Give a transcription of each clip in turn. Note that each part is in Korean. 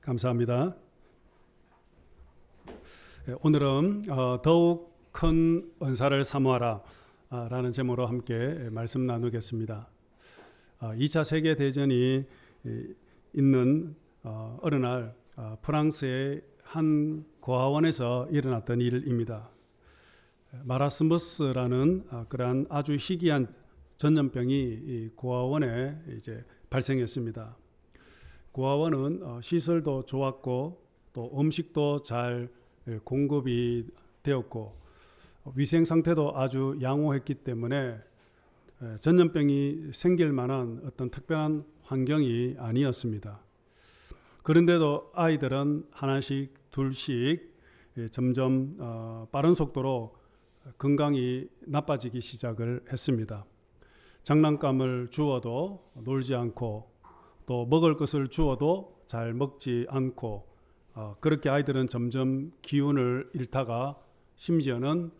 감사합니다. 오늘은 더욱 큰 은사를 사모하라 라는 제목으로 함께 말씀 나누겠습니다. 2차 세계대전이 있는 어느 날 프랑스의 한 고아원에서 일어났던 일입니다. 마라스머스라는 그러한 아주 희귀한 전염병이 이 고아원에 이제 발생했습니다. 고아원은 시설도 좋았고 또 음식도 잘 공급이 되었고 위생 상태도 아주 양호했기 때문에 전염병이 생길 만한 어떤 특별한 환경이 아니었습니다. 그런데도 아이들은 하나씩 둘씩 점점 빠른 속도로 건강이 나빠지기 시작을 했습니다. 장난감을 주어도 놀지 않고 또 먹을 것을 주어도 잘 먹지 않고 그렇게 아이들은 점점 기운을 잃다가 심지어는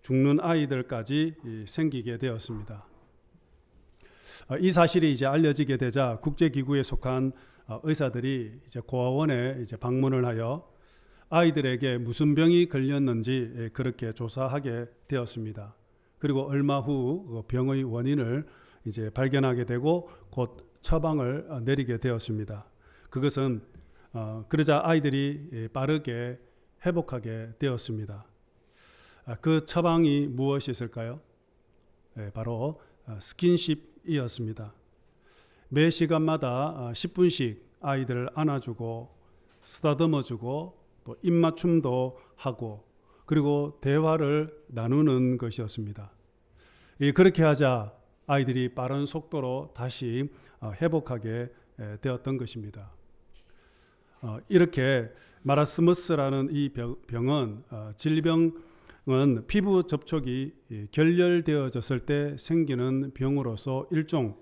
죽는 아이들까지 생기게 되었습니다. 이 사실이 이제 알려지게 되자 국제기구에 속한 의사들이 이제 고아원에 이제 방문을 하여 아이들에게 무슨 병이 걸렸는지 그렇게 조사하게 되었습니다. 그리고 얼마 후 병의 원인을 이제 발견하게 되고 곧 처방을 내리게 되었습니다. 그것은 그러자 아이들이 빠르게 회복하게 되었습니다. 그 처방이 무엇이었을까요? 바로 스킨십이었습니다. 매 시간마다 10분씩 아이들을 안아주고 쓰다듬어주고 또 입맞춤도 하고 그리고 대화를 나누는 것이었습니다. 그렇게 하자 아이들이 빠른 속도로 다시 회복하게 되었던 것입니다. 이렇게 마라스머스라는 이 병은 질병은 피부 접촉이 결렬되어졌을 때 생기는 병으로서 일종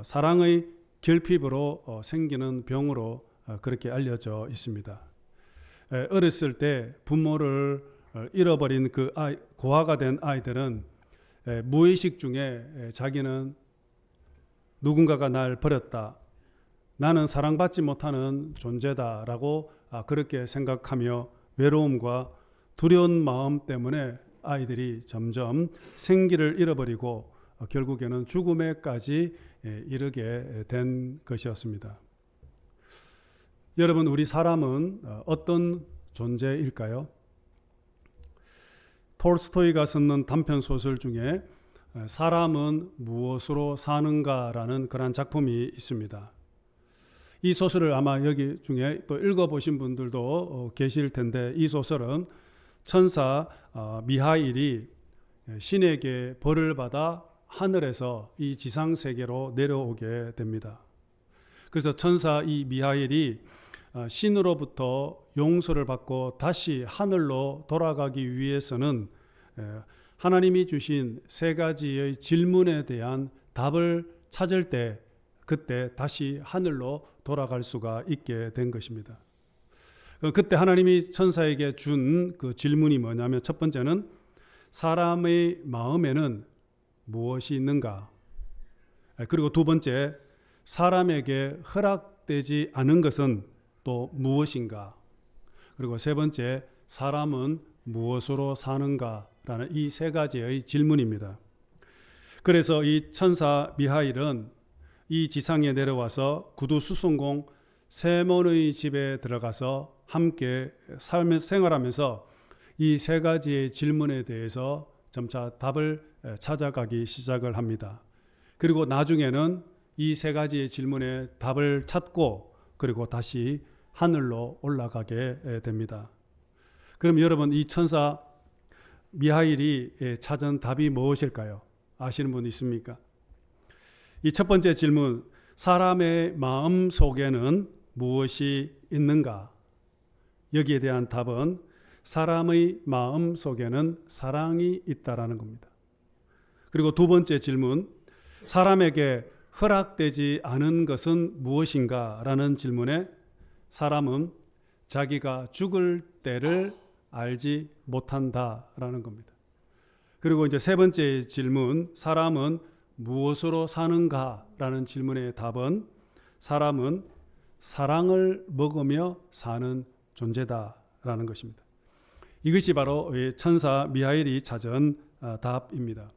사랑의 결핍으로 생기는 병으로 그렇게 알려져 있습니다. 어렸을 때 부모를 잃어버린 그 고아가 된 아이들은 무의식 중에 자기는 누군가가 날 버렸다, 나는 사랑받지 못하는 존재다라고 그렇게 생각하며 외로움과 두려운 마음 때문에 아이들이 점점 생기를 잃어버리고 결국에는 죽음에까지 이르게 된 것이었습니다. 여러분, 우리 사람은 어떤 존재일까요? 톨스토이가 썼는 단편 소설 중에 사람은 무엇으로 사는가라는 그런 작품이 있습니다. 이 소설을 아마 여기 중에 또 읽어보신 분들도 계실 텐데 이 소설은 천사 미하일이 신에게 벌을 받아 하늘에서 이 지상 세계로 내려오게 됩니다. 그래서 천사 이 미하일이 신으로부터 용서를 받고 다시 하늘로 돌아가기 위해서는 하나님이 주신 세 가지의 질문에 대한 답을 찾을 때 그때 다시 하늘로 돌아갈 수가 있게 된 것입니다. 그때 하나님이 천사에게 준 그 질문이 뭐냐면 첫 번째는 사람의 마음에는 무엇이 있는가? 그리고 두 번째, 사람에게 허락되지 않은 것은 또 무엇인가? 그리고 세 번째, 사람은 무엇으로 사는가라는 이 세 가지의 질문입니다. 그래서 이 천사 미하일은 이 지상에 내려와서 구두수송공 세몬의 집에 들어가서 함께 생활하면서 이 세 가지의 질문에 대해서 점차 답을 찾아가기 시작을 합니다. 그리고 나중에는 이 세 가지의 질문에 답을 찾고 그리고 다시 하늘로 올라가게 됩니다. 그럼 여러분, 이 천사 미하일이 찾은 답이 무엇일까요? 아시는 분 있습니까? 이 첫 번째 질문, 사람의 마음 속에는 무엇이 있는가? 여기에 대한 답은 사람의 마음 속에는 사랑이 있다라는 겁니다. 그리고 두 번째 질문, 사람에게 허락되지 않은 것은 무엇인가? 라는 질문에 사람은 자기가 죽을 때를 알지 못한다라는 겁니다. 그리고 이제 세 번째 질문, 사람은 무엇으로 사는가? 라는 질문의 답은 사람은 사랑을 먹으며 사는 존재다라는 것입니다. 이것이 바로 천사 미하엘이 찾은 답입니다.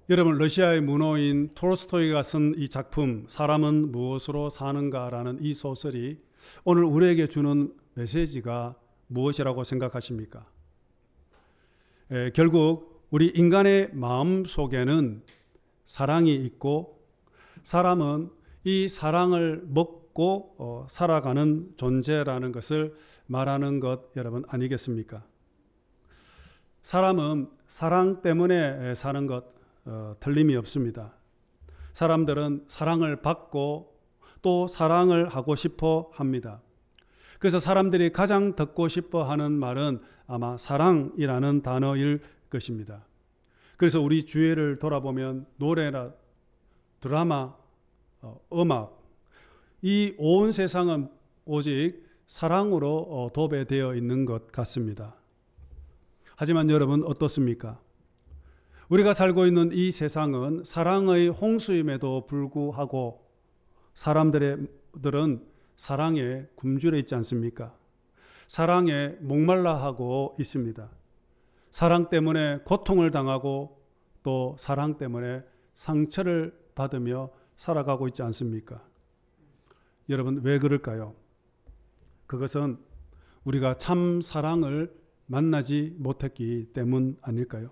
여러분, 러시아의 문호인 톨스토이가 쓴 이 작품 사람은 무엇으로 사는가라는 이 소설이 오늘 우리에게 주는 메시지가 무엇이라고 생각하십니까? 결국 우리 인간의 마음 속에는 사랑이 있고 사람은 이 사랑을 먹고 살아가는 존재라는 것을 말하는 것 여러분 아니겠습니까? 사람은 사랑 때문에 사는 것 틀림이 없습니다. 사람들은 사랑을 받고 또 사랑을 하고 싶어 합니다. 그래서 사람들이 가장 듣고 싶어 하는 말은 아마 사랑이라는 단어일 것입니다. 그래서 우리 주위를 돌아보면 노래나 드라마, 음악, 이 온 세상은 오직 사랑으로 도배되어 있는 것 같습니다. 하지만 여러분 어떻습니까? 우리가 살고 있는 이 세상은 사랑의 홍수임에도 불구하고 사람들은 사랑에 굶주려 있지 않습니까? 사랑에 목말라하고 있습니다. 사랑 때문에 고통을 당하고 또 사랑 때문에 상처를 받으며 살아가고 있지 않습니까? 여러분 왜 그럴까요? 그것은 우리가 참 사랑을 만나지 못했기 때문 아닐까요?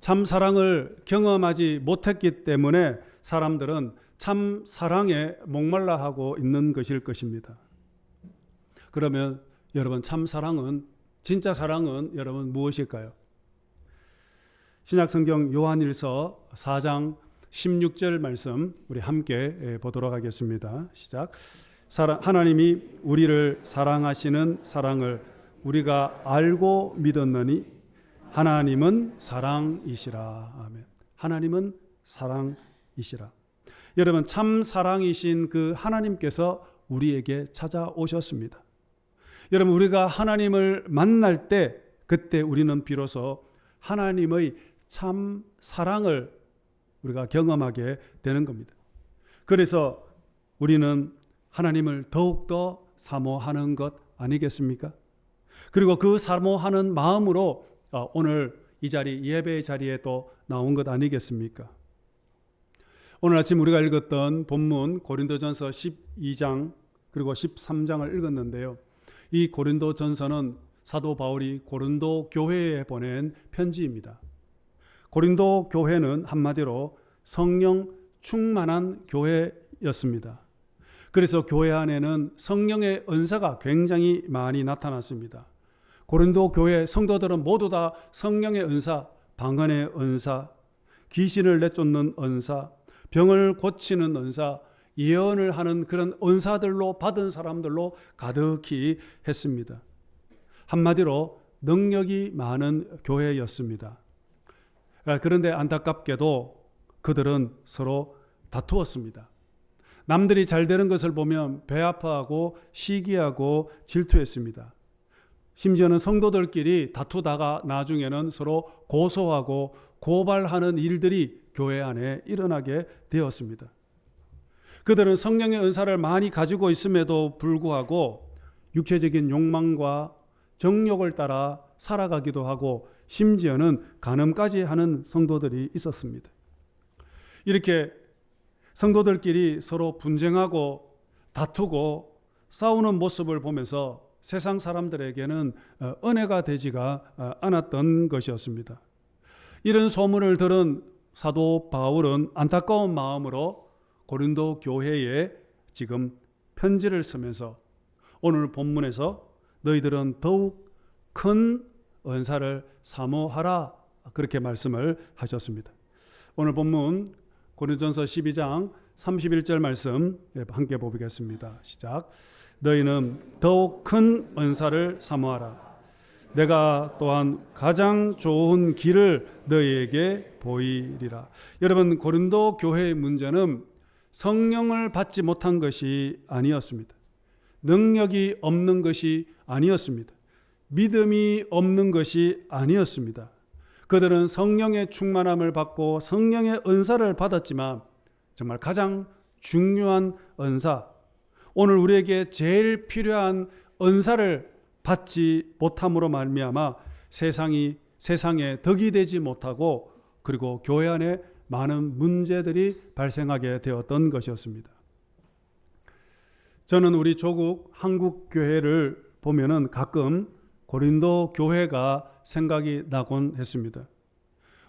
참 사랑을 경험하지 못했기 때문에 사람들은 참 사랑에 목말라하고 있는 것일 것입니다. 그러면 여러분 참 사랑은, 진짜 사랑은 여러분 무엇일까요? 신약성경 요한일서 4장 16절 말씀 우리 함께 보도록 하겠습니다. 시작. 하나님이 우리를 사랑하시는 사랑을 우리가 알고 믿었느니 하나님은 사랑이시라. 아멘. 하나님은 사랑이시라. 여러분 참 사랑이신 그 하나님께서 우리에게 찾아오셨습니다. 여러분 우리가 하나님을 만날 때 그때 우리는 비로소 하나님의 참 사랑을 우리가 경험하게 되는 겁니다. 그래서 우리는 하나님을 더욱더 사모하는 것 아니겠습니까? 그리고 그 사모하는 마음으로 오늘 이 자리, 예배의 자리에 또 나온 것 아니겠습니까? 오늘 아침 우리가 읽었던 본문 고린도전서 12장 그리고 13장을 읽었는데요. 이 고린도전서는 사도 바울이 고린도 교회에 보낸 편지입니다. 고린도 교회는 한마디로 성령 충만한 교회였습니다. 그래서 교회 안에는 성령의 은사가 굉장히 많이 나타났습니다. 고린도 교회 성도들은 모두 다 성령의 은사, 방언의 은사, 귀신을 내쫓는 은사, 병을 고치는 은사, 예언을 하는 그런 은사들로 받은 사람들로 가득히 했습니다. 한마디로 능력이 많은 교회였습니다. 그런데 안타깝게도 그들은 서로 다투었습니다. 남들이 잘 되는 것을 보면 배 아파하고 시기하고 질투했습니다. 심지어는 성도들끼리 다투다가 나중에는 서로 고소하고 고발하는 일들이 교회 안에 일어나게 되었습니다. 그들은 성령의 은사를 많이 가지고 있음에도 불구하고 육체적인 욕망과 정욕을 따라 살아가기도 하고 심지어는 간음까지 하는 성도들이 있었습니다. 이렇게 성도들끼리 서로 분쟁하고 다투고 싸우는 모습을 보면서 세상 사람들에게는 은혜가 되지가 않았던 것이었습니다. 이런 소문을 들은 사도 바울은 안타까운 마음으로 고린도 교회에 지금 편지를 쓰면서 오늘 본문에서 너희들은 더욱 큰 은사를 사모하라 그렇게 말씀을 하셨습니다. 오늘 본문 고린도전서 12장 31절 말씀 함께 보겠습니다. 시작. 너희는 더욱 큰 은사를 사모하라. 내가 또한 가장 좋은 길을 너희에게 보이리라. 여러분 고린도 교회의 문제는 성령을 받지 못한 것이 아니었습니다. 능력이 없는 것이 아니었습니다. 믿음이 없는 것이 아니었습니다. 그들은 성령의 충만함을 받고 성령의 은사를 받았지만 정말 가장 중요한 은사, 오늘 우리에게 제일 필요한 은사를 받지 못함으로 말미암아 세상에 덕이 되지 못하고 그리고 교회 안에 많은 문제들이 발생하게 되었던 것이었습니다. 저는 우리 조국 한국 교회를 보면은 가끔 고린도 교회가 생각이 나곤 했습니다.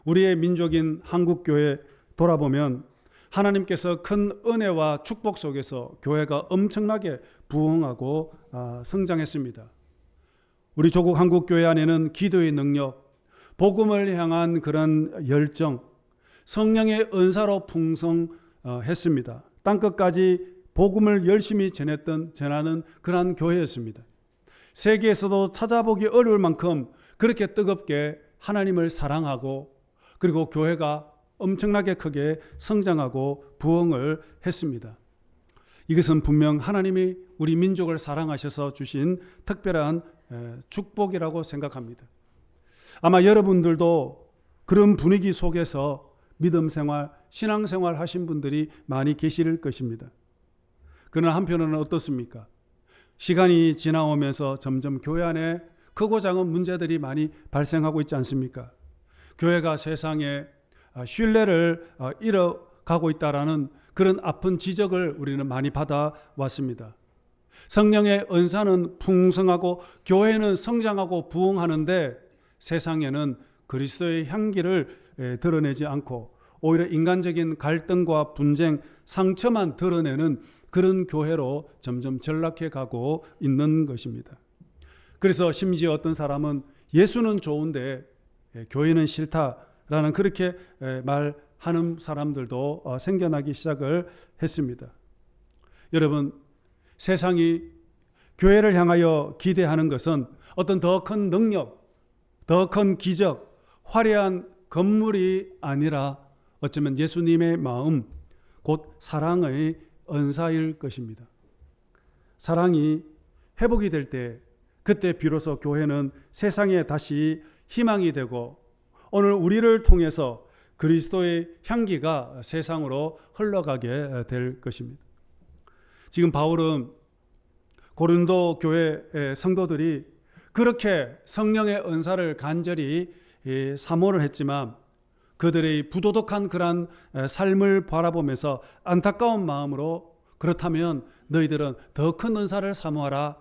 우리의 민족인 한국 교회 돌아보면 하나님께서 큰 은혜와 축복 속에서 교회가 엄청나게 부흥하고 성장했습니다. 우리 조국 한국 교회 안에는 기도의 능력, 복음을 향한 그런 열정, 성령의 은사로 풍성했습니다. 땅끝까지 복음을 열심히 전하는 그러한 교회였습니다. 세계에서도 찾아보기 어려울 만큼 그렇게 뜨겁게 하나님을 사랑하고 그리고 교회가 엄청나게 크게 성장하고 부흥을 했습니다. 이것은 분명 하나님이 우리 민족을 사랑하셔서 주신 특별한 축복이라고 생각합니다. 아마 여러분들도 그런 분위기 속에서 믿음 생활, 신앙 생활 하신 분들이 많이 계실 것입니다. 그러나 한편으로는 어떻습니까? 시간이 지나오면서 점점 교회 안에 크고 작은 문제들이 많이 발생하고 있지 않습니까? 교회가 세상에 신뢰를 잃어가고 있다라는 그런 아픈 지적을 우리는 많이 받아왔습니다. 성령의 은사는 풍성하고 교회는 성장하고 부흥하는데 세상에는 그리스도의 향기를 드러내지 않고 오히려 인간적인 갈등과 분쟁, 상처만 드러내는 그런 교회로 점점 전락해 가고 있는 것입니다. 그래서 심지어 어떤 사람은 예수는 좋은데 교회는 싫다라는 그렇게 말하는 사람들도 생겨나기 시작을 했습니다. 여러분, 세상이 교회를 향하여 기대하는 것은 어떤 더 큰 능력, 더 큰 기적, 화려한 건물이 아니라 어쩌면 예수님의 마음, 곧 사랑의 은사일 것입니다. 사랑이 회복이 될 때 그때 비로소 교회는 세상에 다시 희망이 되고 오늘 우리를 통해서 그리스도의 향기가 세상으로 흘러가게 될 것입니다. 지금 바울은 고린도 교회 성도들이 그렇게 성령의 은사를 간절히 사모를 했지만 그들의 부도덕한 그러한 삶을 바라보면서 안타까운 마음으로 그렇다면 너희들은 더 큰 은사를 사모하라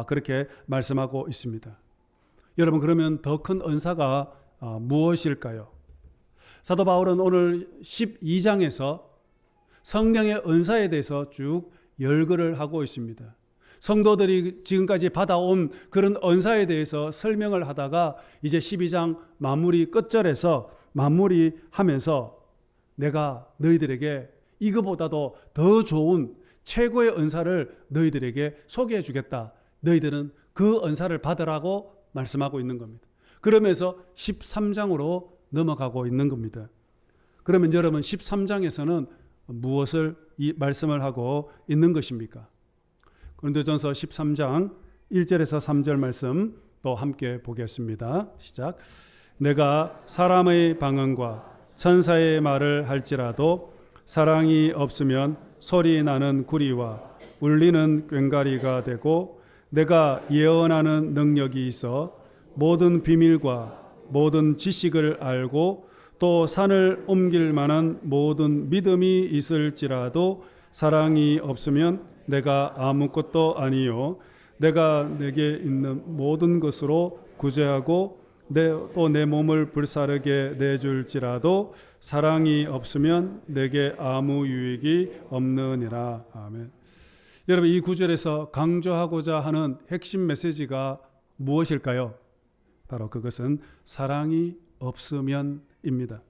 그렇게 말씀하고 있습니다. 여러분, 그러면 더 큰 은사가 무엇일까요? 사도 바울은 오늘 12장에서 성령의 은사에 대해서 쭉 열거를 하고 있습니다. 성도들이 지금까지 받아온 그런 은사에 대해서 설명을 하다가 이제 12장 마무리 끝절에서 마무리하면서 내가 너희들에게 이거보다도 더 좋은 최고의 은사를 너희들에게 소개해 주겠다. 너희들은 그 은사를 받으라고 말씀하고 있는 겁니다. 그러면서 13장으로 넘어가고 있는 겁니다. 그러면 여러분 13장에서는 무엇을 이 말씀을 하고 있는 것입니까? 고린도전서 13장 1절에서 3절 말씀 또 함께 보겠습니다. 시작. 내가 사람의 방언과 천사의 말을 할지라도 사랑이 없으면 소리 나는 구리와 울리는 꽹과리가 되고 내가 예언하는 능력이 있어 모든 비밀과 모든 지식을 알고 또 산을 옮길 만한 모든 믿음이 있을지라도 사랑이 없으면 내가 아무것도 아니요 내가 내게 있는 모든 것으로 구제하고 또 내 몸을 불사르게 내줄지라도 사랑이 없으면 내게 아무 유익이 없느니라. 아멘. 여러분, 이 구절에서 강조하고자 하는 핵심 메시지가 무엇일까요? 바로 그것은 사랑이 없으면입니다.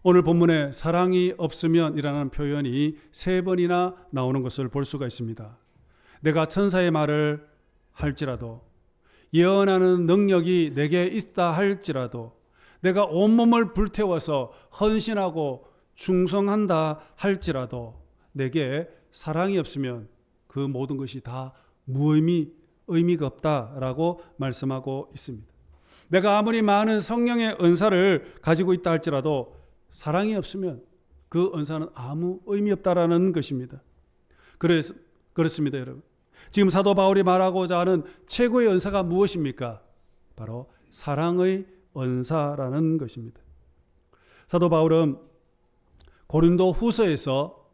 오늘 본문에 사랑이 없으면이라는 표현이 3번이나 나오는 것을 볼 수가 있습니다. 내가 천사의 말을 할지라도, 예언하는 능력이 내게 있다 할지라도, 내가 온몸을 불태워서 헌신하고 충성한다 할지라도 내게 사랑이 없으면 그 모든 것이 다 의미가 없다라고 말씀하고 있습니다. 내가 아무리 많은 성령의 은사를 가지고 있다 할지라도 그래서 사랑이 없으면 그 은사는 아무 의미 없다라는 것입니다. 그렇습니다, 여러분. 지금 사도 바울이 말하고자 하는 최고의 은사가 무엇입니까? 바로 사랑의 은사라는 것입니다. 사도 바울은 고린도 후서에서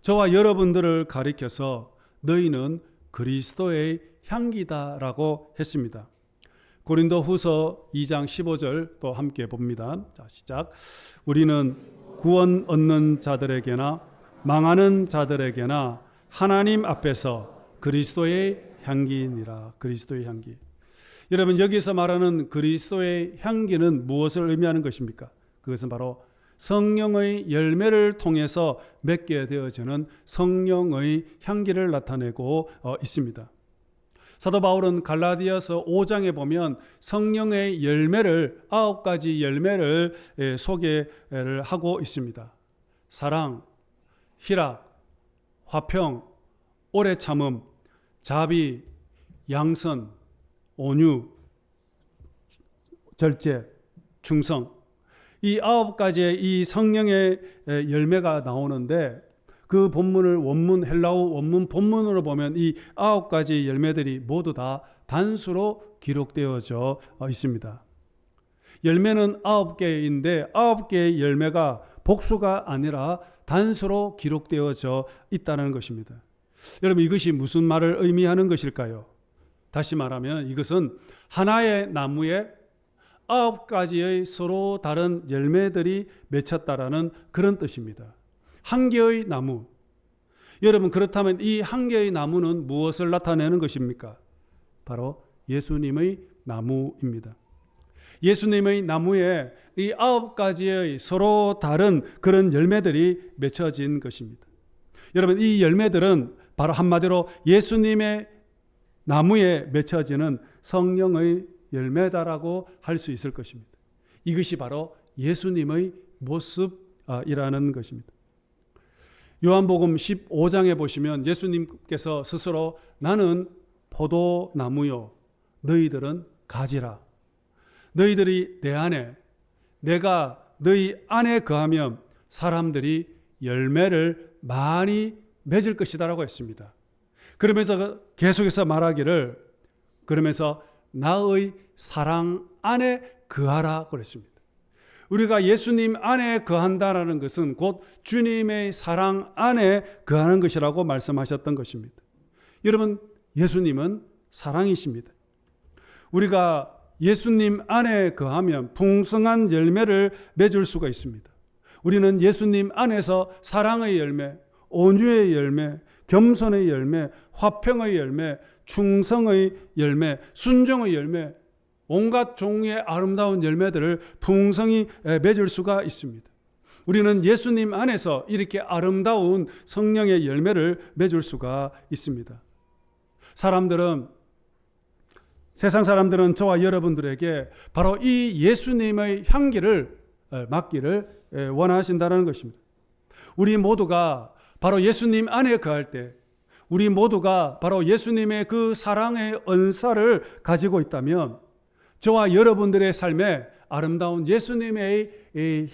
저와 여러분들을 가리켜서 너희는 그리스도의 향기다라고 했습니다. 고린도 후서 2장 15절 또 함께 봅니다. 자, 시작. 우리는 구원 얻는 자들에게나 망하는 자들에게나 하나님 앞에서 그리스도의 향기니라. 그리스도의 향기. 여러분, 여기서 말하는 그리스도의 향기는 무엇을 의미하는 것입니까? 그것은 바로 성령의 열매를 통해서 맺게 되어지는 성령의 향기를 나타내고 있습니다. 사도 바울은 갈라디아서 5장에 보면 성령의 열매를 9가지 열매를 소개를 하고 있습니다. 사랑, 희락, 화평, 오래 참음, 자비, 양선, 온유, 절제, 충성. 이 9가지의 이 성령의 열매가 나오는데 그 본문을 헬라어 원문 본문으로 보면 이 9가지 열매들이 모두 다 단수로 기록되어져 있습니다. 열매는 9개인데 9개의 열매가 복수가 아니라 단수로 기록되어져 있다는 것입니다. 여러분, 이것이 무슨 말을 의미하는 것일까요? 다시 말하면 이것은 하나의 나무에 9가지의 서로 다른 열매들이 맺혔다라는 그런 뜻입니다. 한 개의 나무. 여러분, 그렇다면 이 한 개의 나무는 무엇을 나타내는 것입니까? 바로 예수님의 나무입니다. 예수님의 나무에 이 9가지의 서로 다른 그런 열매들이 맺혀진 것입니다. 여러분, 이 열매들은 바로 한마디로 예수님의 나무에 맺혀지는 성령의 열매다라고 할 수 있을 것입니다. 이것이 바로 예수님의 모습이라는 것입니다. 요한복음 15장에 보시면 예수님께서 스스로 나는 포도나무요 너희들은 가지라. 너희들이 내 안에, 내가 너희 안에 거하면 사람들이 열매를 많이 맺을 것이다라고 했습니다. 그러면서 계속해서 말하기를, 그러면서 나의 사랑 안에 거하라 그랬습니다. 우리가 예수님 안에 거한다라는 것은 곧 주님의 사랑 안에 거하는 것이라고 말씀하셨던 것입니다. 여러분, 예수님은 사랑이십니다. 우리가 예수님 안에 거하면 풍성한 열매를 맺을 수가 있습니다. 우리는 예수님 안에서 사랑의 열매, 온유의 열매, 겸손의 열매, 화평의 열매, 충성의 열매, 순종의 열매, 온갖 종류의 아름다운 열매들을 풍성히 맺을 수가 있습니다. 우리는 예수님 안에서 이렇게 아름다운 성령의 열매를 맺을 수가 있습니다. 세상 사람들은 저와 여러분들에게 바로 이 예수님의 향기를 맡기를 원하신다는 것입니다. 우리 모두가 바로 예수님 안에 거할 때, 우리 모두가 바로 예수님의 그 사랑의 은사를 가지고 있다면 저와 여러분들의 삶에 아름다운 예수님의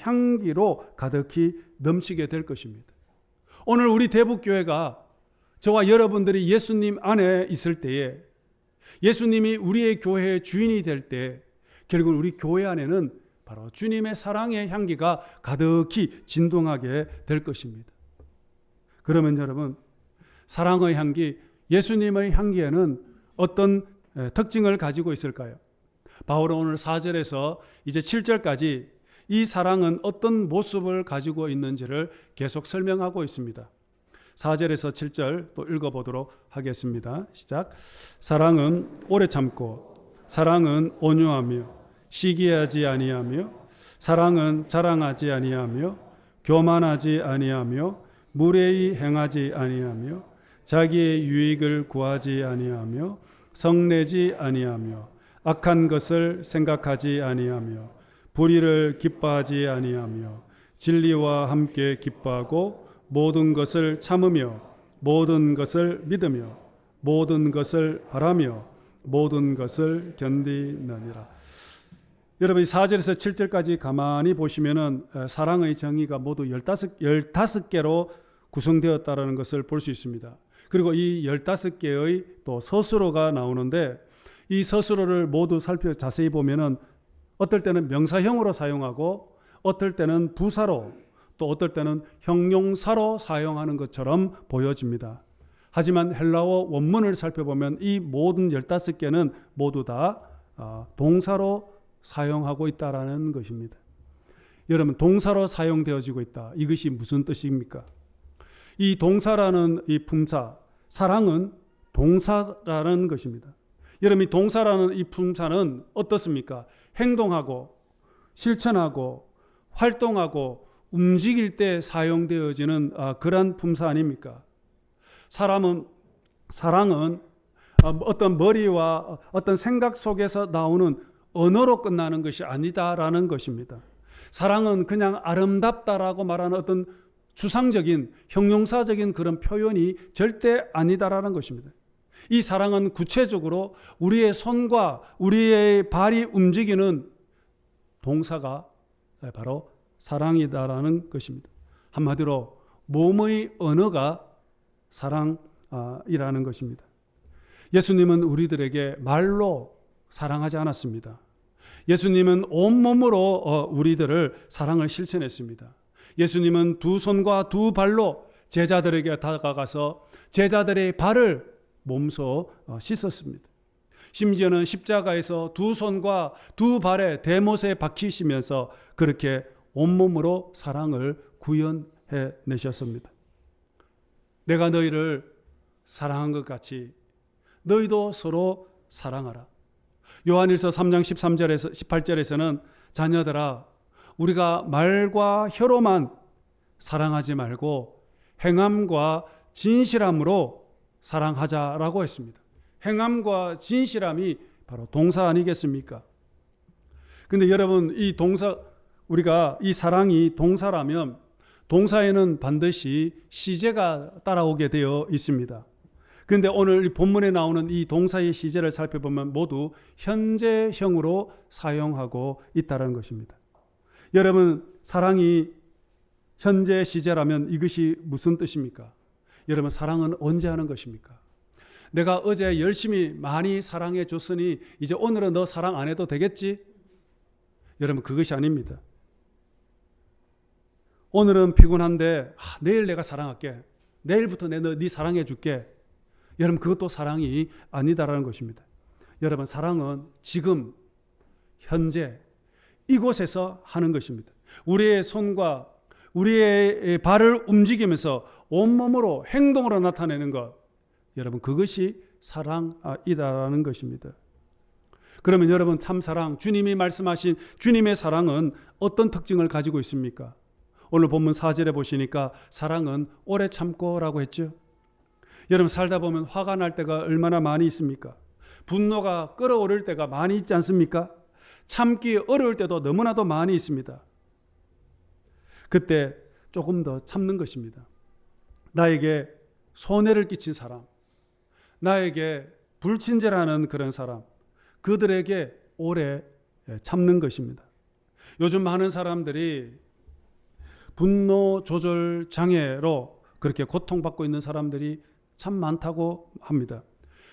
향기로 가득히 넘치게 될 것입니다. 오늘 우리 대북교회가 저와 여러분들이 예수님 안에 있을 때에, 예수님이 우리의 교회의 주인이 될 때, 결국 우리 교회 안에는 바로 주님의 사랑의 향기가 가득히 진동하게 될 것입니다. 그러면 여러분, 사랑의 향기, 예수님의 향기에는 어떤 특징을 가지고 있을까요? 바울은 오늘 4절에서 이제 7절까지 이 사랑은 어떤 모습을 가지고 있는지를 계속 설명하고 있습니다. 4절에서 7절 또 읽어보도록 하겠습니다. 시작. 사랑은 오래 참고, 사랑은 온유하며, 시기하지 아니하며, 사랑은 자랑하지 아니하며, 교만하지 아니하며, 무례히 행하지 아니하며, 자기의 유익을 구하지 아니하며, 성내지 아니하며, 악한 것을 생각하지 아니하며, 불의를 기뻐하지 아니하며, 진리와 함께 기뻐하고, 모든 것을 참으며, 모든 것을 믿으며, 모든 것을 바라며, 모든 것을 견디느니라. 여러분, 4절에서 7절까지 가만히 보시면은 사랑의 정의가 모두 15개로 구성되었다라는 것을 볼 수 있습니다. 그리고 이 15개의 또 서술어가 나오는데 이 서술어를 모두 자세히 보면은 어떨 때는 명사형으로 사용하고 어떨 때는 부사로 또 어떨 때는 형용사로 사용하는 것처럼 보여집니다. 하지만 헬라어 원문을 살펴보면 이 모든 15개는 모두 다 동사로 사용하고 있다라는 것입니다. 여러분, 동사로 사용되어지고 있다. 이것이 무슨 뜻입니까? 이 동사라는 이 품사, 사랑은 동사라는 것입니다. 여러분, 이 동사라는 이 품사는 어떻습니까? 행동하고 실천하고 활동하고 움직일 때 사용되어지는 그러한 품사 아닙니까? 사랑은 어떤 머리와 어떤 생각 속에서 나오는 언어로 끝나는 것이 아니다라는 것입니다. 사랑은 그냥 아름답다라고 말하는 어떤 추상적인 형용사적인 그런 표현이 절대 아니다라는 것입니다. 이 사랑은 구체적으로 우리의 손과 우리의 발이 움직이는 동사가 바로 사랑이다라는 것입니다. 한마디로 몸의 언어가 사랑이라는 것입니다. 예수님은 우리들에게 말로 사랑하지 않았습니다. 예수님은 온몸으로 우리들을 사랑을 실천했습니다. 예수님은 두 손과 두 발로 제자들에게 다가가서 제자들의 발을 몸소 씻었습니다. 심지어는 십자가에서 두 손과 두 발에 대못에 박히시면서 그렇게 온몸으로 사랑을 구현해 내셨습니다. 내가 너희를 사랑한 것 같이 너희도 서로 사랑하라. 요한일서 3장 13절에서 18절에서는 자녀들아, 우리가 말과 혀로만 사랑하지 말고 행함과 진실함으로 사랑하자라고 했습니다. 행함과 진실함이 바로 동사 아니겠습니까? 근데 여러분, 이 동사, 우리가 이 사랑이 동사라면 동사에는 반드시 시제가 따라오게 되어 있습니다. 그런데 오늘 본문에 나오는 이 동사의 시제를 살펴보면 모두 현재형으로 사용하고 있다는 것입니다. 여러분, 사랑이 현재 시제라면 이것이 무슨 뜻입니까? 여러분, 사랑은 언제 하는 것입니까? 내가 어제 열심히 많이 사랑해 줬으니 이제 오늘은 너 사랑 안 해도 되겠지? 여러분, 그것이 아닙니다. 오늘은 피곤한데 내일 내가 사랑할게. 내일부터 네 사랑해 줄게. 여러분, 그것도 사랑이 아니다라는 것입니다. 여러분, 사랑은 지금 현재 이곳에서 하는 것입니다. 우리의 손과 우리의 발을 움직이면서 온몸으로 행동으로 나타내는 것, 여러분, 그것이 사랑이다라는 것입니다. 그러면 여러분, 참사랑, 주님이 말씀하신 주님의 사랑은 어떤 특징을 가지고 있습니까? 오늘 본문 4절에 보시니까 사랑은 오래 참고라고 했죠. 여러분, 살다 보면 화가 날 때가 얼마나 많이 있습니까? 분노가 끓어오를 때가 많이 있지 않습니까? 참기 어려울 때도 너무나도 많이 있습니다. 그때 조금 더 참는 것입니다. 나에게 손해를 끼친 사람, 나에게 불친절하는 그런 사람, 그들에게 오래 참는 것입니다. 요즘 많은 사람들이 분노 조절 장애로 그렇게 고통받고 있는 사람들이 참 많다고 합니다.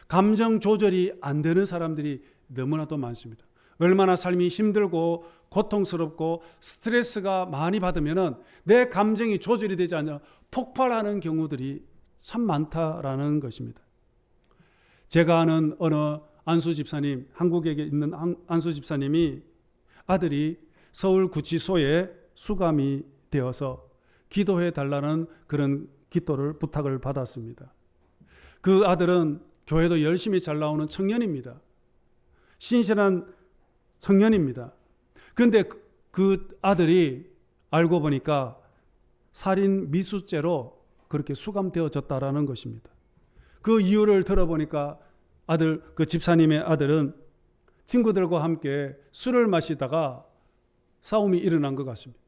감정 조절이 안 되는 사람들이 너무나도 많습니다. 얼마나 삶이 힘들고 고통스럽고 스트레스가 많이 받으면 내 감정이 조절이 되지 않아 폭발하는 경우들이 참 많다라는 것입니다. 제가 아는 어느 안수 집사님, 한국에 있는 안수 집사님이 아들이 서울구치소에 수감이 되어서 기도해 달라는 그런 기도를 부탁을 받았습니다. 그 아들은 교회도 열심히 잘 나오는 청년입니다. 신실한 청년입니다. 그런데 그 아들이 알고 보니까 살인 미수죄로 그렇게 수감되어졌다라는 것입니다. 그 이유를 들어보니까 그 집사님의 아들은 친구들과 함께 술을 마시다가 싸움이 일어난 것 같습니다.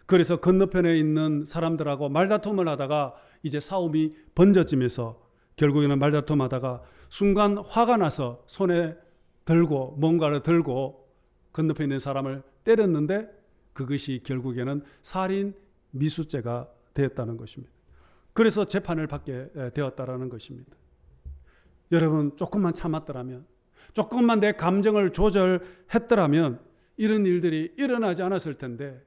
그래서 건너편에 있는 사람들하고 말다툼을 하다가 이제 싸움이 번져지면서 결국에는 말다툼하다가 순간 화가 나서 손에 들고 뭔가를 들고 건너편에 있는 사람을 때렸는데 그것이 결국에는 살인 미수죄가 되었다는 것입니다. 그래서 재판을 받게 되었다라는 것입니다. 여러분, 조금만 참았더라면, 조금만 내 감정을 조절했더라면 이런 일들이 일어나지 않았을 텐데,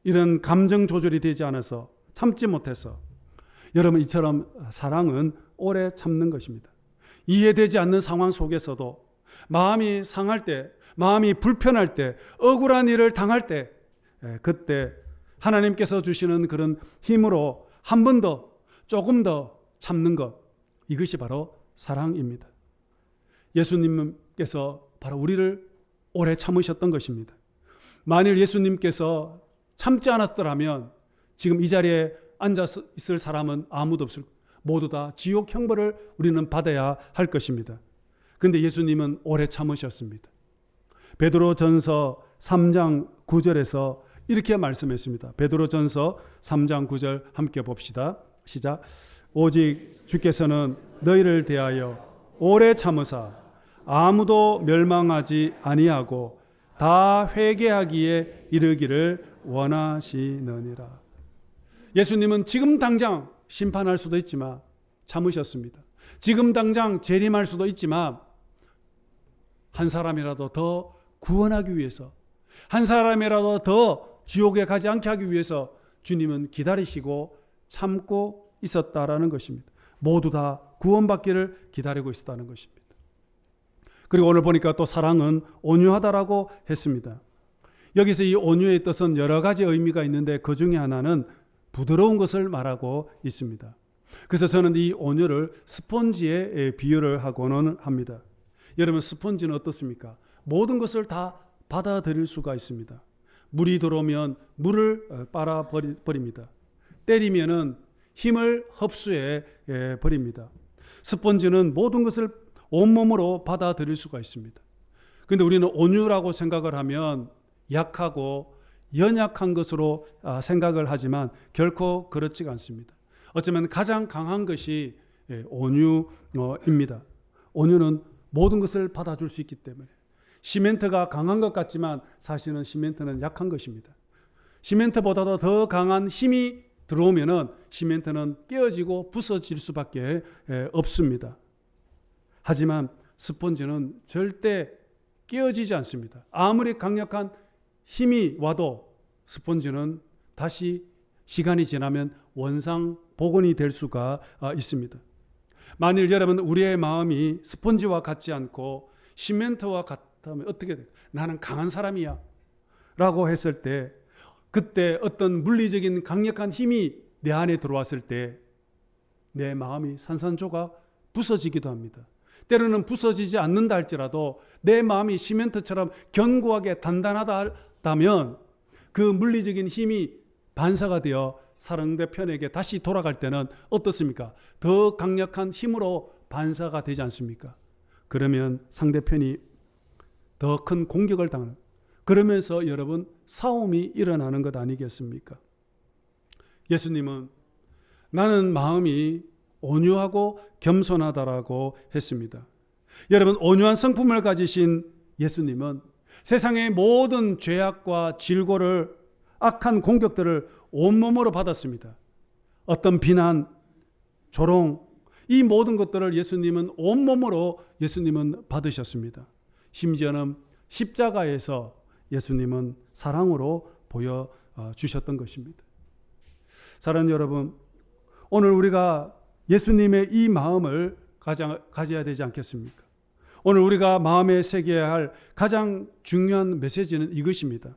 이런 감정 조절이 되지 않아서, 참지 못해서, 여러분, 이처럼 사랑은 오래 참는 것입니다. 이해되지 않는 상황 속에서도 마음이 상할 때, 마음이 불편할 때, 억울한 일을 당할 때, 그때 하나님께서 주시는 그런 힘으로 한 번 더, 조금 더 참는 것, 이것이 바로 사랑입니다. 예수님께서 바로 우리를 오래 참으셨던 것입니다. 만일 예수님께서 참지 않았더라면 지금 이 자리에 앉아 있을 사람은 아무도 없을, 모두 다 지옥 형벌을 우리는 받아야 할 것입니다. 그런데 예수님은 오래 참으셨습니다. 베드로전서 3장 9절에서 이렇게 말씀했습니다. 베드로전서 3장 9절 함께 봅시다. 시작. 오직 주께서는 너희를 대하여 오래 참으사 아무도 멸망하지 아니하고 다 회개하기에 이르기를 원하시느니라. 예수님은 지금 당장 심판할 수도 있지만 참으셨습니다. 지금 당장 재림할 수도 있지만 한 사람이라도 더 구원하기 위해서, 한 사람이라도 더 지옥에 가지 않게 하기 위해서 주님은 기다리시고 참고 있었다라는 것입니다. 모두 다 구원받기를 기다리고 있었다는 것입니다. 그리고 오늘 보니까 또 사랑은 온유하다라고 했습니다. 여기서 이 온유의 뜻은 여러 가지 의미가 있는데 그 중에 하나는 부드러운 것을 말하고 있습니다. 그래서 저는 이 온유를 스폰지에 비유를 하고는 합니다. 여러분, 스폰지는 어떻습니까? 모든 것을 다 받아들일 수가 있습니다. 물이 들어오면 물을 빨아버립니다. 때리면은 힘을 흡수해 버립니다. 스펀지는 모든 것을 온몸으로 받아들일 수가 있습니다. 그런데 우리는 온유라고 생각을 하면 약하고 연약한 것으로 생각을 하지만 결코 그렇지가 않습니다. 어쩌면 가장 강한 것이 온유입니다. 온유는 모든 것을 받아줄 수 있기 때문에 시멘트가 강한 것 같지만 사실은 시멘트는 약한 것입니다. 시멘트보다도 더 강한 힘이 들어오면은 시멘트는 깨어지고 부서질 수밖에 없습니다. 하지만 스펀지는 절대 깨어지지 않습니다. 아무리 강력한 힘이 와도 스펀지는 다시 시간이 지나면 원상 복원이 될 수가 있습니다. 만일 여러분 우리의 마음이 스펀지와 같지 않고 시멘트와 같다면 어떻게 돼요? 나는 강한 사람이야 라고 했을 때 그때 어떤 물리적인 강력한 힘이 내 안에 들어왔을 때 내 마음이 산산조각 부서지기도 합니다. 때로는 부서지지 않는다 할지라도 내 마음이 시멘트처럼 견고하게 단단하다면 그 물리적인 힘이 반사가 되어 상대편에게 다시 돌아갈 때는 어떻습니까? 더 강력한 힘으로 반사가 되지 않습니까? 그러면 상대편이 더 큰 공격을 당하는, 그러면서 여러분 싸움이 일어나는 것 아니겠습니까? 예수님은 나는 마음이 온유하고 겸손하다라고 했습니다. 여러분, 온유한 성품을 가지신 예수님은 세상의 모든 죄악과 질고를, 악한 공격들을 온몸으로 받았습니다. 어떤 비난, 조롱, 이 모든 것들을 예수님은 온몸으로 예수님은 받으셨습니다. 심지어는 십자가에서 예수님은 사랑으로 보여주셨던 것입니다. 사랑하는 여러분, 오늘 우리가 예수님의 이 마음을 가져야 되지 않겠습니까? 오늘 우리가 마음에 새겨야 할 가장 중요한 메시지는 이것입니다.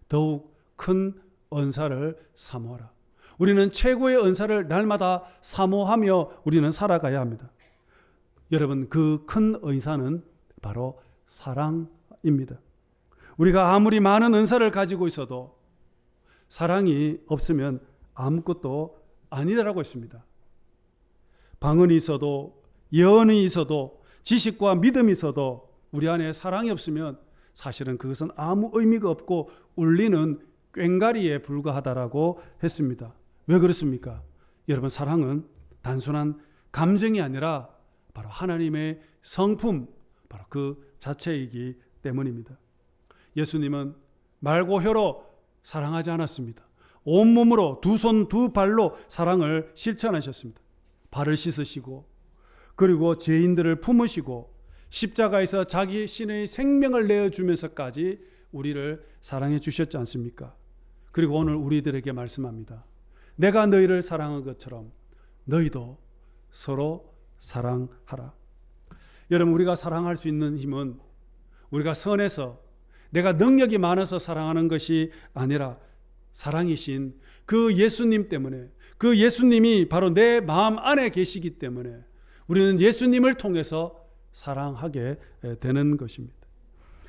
더욱 큰 은사를 사모하라. 우리는 최고의 은사를 날마다 사모하며 우리는 살아가야 합니다. 여러분, 그 큰 은사는 바로 사랑입니다. 우리가 아무리 많은 은사를 가지고 있어도 사랑이 없으면 아무것도 아니라고 했습니다. 방언이 있어도, 예언이 있어도, 지식과 믿음이 있어도 우리 안에 사랑이 없으면 사실은 그것은 아무 의미가 없고 울리는 꽹과리에 불과하다라고 했습니다. 왜 그렇습니까? 여러분, 사랑은 단순한 감정이 아니라 바로 하나님의 성품, 바로 그 자체이기 때문입니다. 예수님은 말고 혀로 사랑하지 않았습니다. 온몸으로 두 손 두 발로 사랑을 실천하셨습니다. 발을 씻으시고 그리고 죄인들을 품으시고 십자가에서 자기 신의 생명을 내어주면서까지 우리를 사랑해 주셨지 않습니까? 그리고 오늘 우리들에게 말씀합니다. 내가 너희를 사랑한 것처럼 너희도 서로 사랑하라. 여러분, 우리가 사랑할 수 있는 힘은 우리가 선해서 내가 능력이 많아서 사랑하는 것이 아니라 사랑이신 그 예수님 때문에, 그 예수님이 바로 내 마음 안에 계시기 때문에 우리는 예수님을 통해서 사랑하게 되는 것입니다.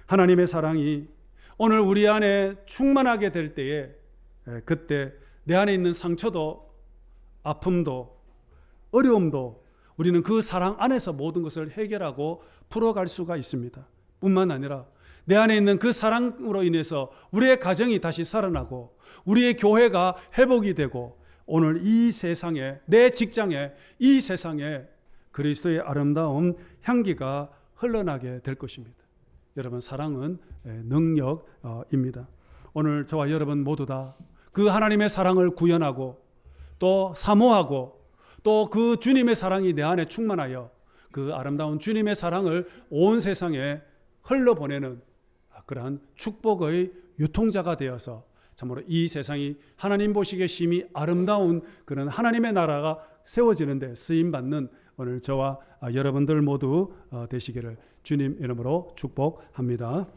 하나님의 사랑이 오늘 우리 안에 충만하게 될 때에 그때 내 안에 있는 상처도 아픔도 어려움도 우리는 그 사랑 안에서 모든 것을 해결하고 풀어갈 수가 있습니다. 뿐만 아니라 내 안에 있는 그 사랑으로 인해서 우리의 가정이 다시 살아나고 우리의 교회가 회복이 되고 오늘 이 세상에, 내 직장에, 이 세상에 그리스도의 아름다운 향기가 흘러나게 될 것입니다. 여러분, 사랑은 능력입니다. 오늘 저와 여러분 모두 다 그 하나님의 사랑을 구현하고 또 사모하고 또 그 주님의 사랑이 내 안에 충만하여 그 아름다운 주님의 사랑을 온 세상에 흘러보내는 그러한 축복의 유통자가 되어서 참으로 이 세상이 하나님 보시기에 심히 아름다운 그런 하나님의 나라가 세워지는데 쓰임받는 오늘 저와 여러분들 모두 되시기를 주님 이름으로 축복합니다.